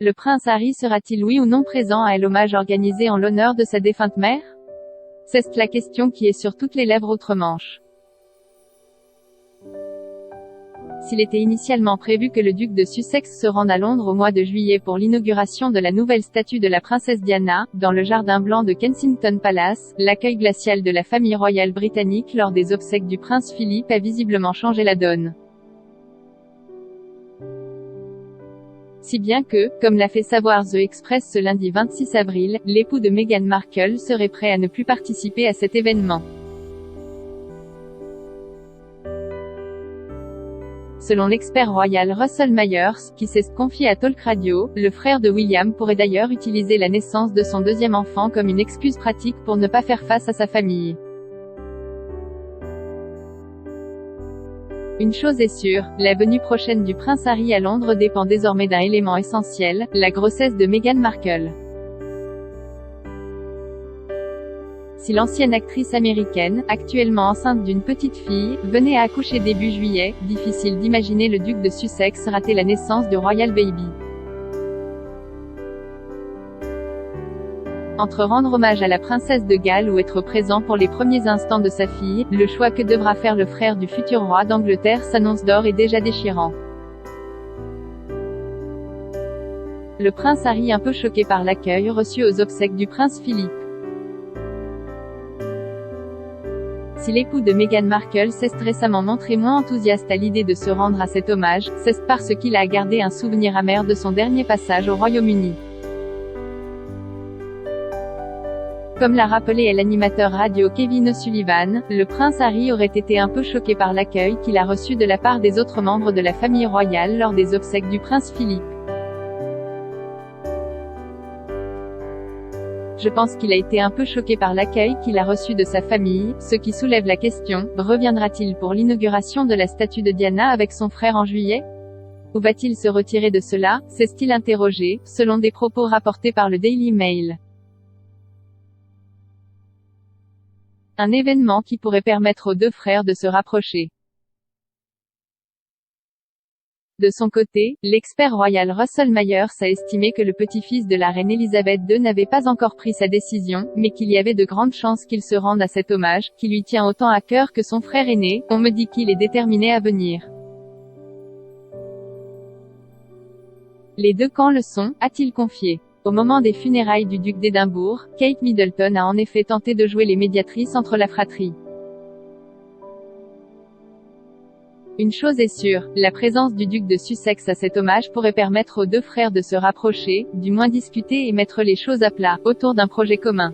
Le prince Harry sera-t-il oui ou non présent à l'hommage organisé en l'honneur de sa défunte mère? C'est la question qui est sur toutes les lèvres outre-Manche. S'il était initialement prévu que le duc de Sussex se rende à Londres au mois de juillet pour l'inauguration de la nouvelle statue de la princesse Diana, dans le jardin blanc de Kensington Palace, l'accueil glacial de la famille royale britannique lors des obsèques du prince Philippe a visiblement changé la donne. Si bien que, comme l'a fait savoir The Express ce lundi 26 avril, l'époux de Meghan Markle serait prêt à ne plus participer à cet événement. Selon l'expert royal Russell Myers, qui s'est confié à Talk Radio, le frère de William pourrait d'ailleurs utiliser la naissance de son deuxième enfant comme une excuse pratique pour ne pas faire face à sa famille. Une chose est sûre, la venue prochaine du prince Harry à Londres dépend désormais d'un élément essentiel, la grossesse de Meghan Markle. Si l'ancienne actrice américaine, actuellement enceinte d'une petite fille, venait à accoucher début juillet, difficile d'imaginer le duc de Sussex rater la naissance du Royal Baby. Entre rendre hommage à la princesse de Galles ou être présent pour les premiers instants de sa fille, le choix que devra faire le frère du futur roi d'Angleterre s'annonce d'ores et déjà déchirant. Le prince Harry un peu choqué par l'accueil reçu aux obsèques du prince Philippe. Si l'époux de Meghan Markle s'est récemment montré moins enthousiaste à l'idée de se rendre à cet hommage, c'est parce qu'il a gardé un souvenir amer de son dernier passage au Royaume-Uni. Comme l'a rappelé l'animateur radio Kevin O'Sullivan, le prince Harry aurait été un peu choqué par l'accueil qu'il a reçu de la part des autres membres de la famille royale lors des obsèques du prince Philippe. Je pense qu'il a été un peu choqué par l'accueil qu'il a reçu de sa famille, ce qui soulève la question, reviendra-t-il pour l'inauguration de la statue de Diana avec son frère en juillet? Ou va-t-il se retirer de cela, s'est-il interrogé, selon des propos rapportés par le Daily Mail. Un événement qui pourrait permettre aux deux frères de se rapprocher. De son côté, l'expert royal Russell Myers a estimé que le petit-fils de la reine Elisabeth II n'avait pas encore pris sa décision, mais qu'il y avait de grandes chances qu'il se rende à cet hommage, qui lui tient autant à cœur que son frère aîné. On me dit qu'il est déterminé à venir. Les deux camps le sont, a-t-il confié. Au moment des funérailles du duc d'Édimbourg, Kate Middleton a en effet tenté de jouer les médiatrices entre la fratrie. Une chose est sûre, la présence du duc de Sussex à cet hommage pourrait permettre aux deux frères de se rapprocher, du moins discuter et mettre les choses à plat, autour d'un projet commun.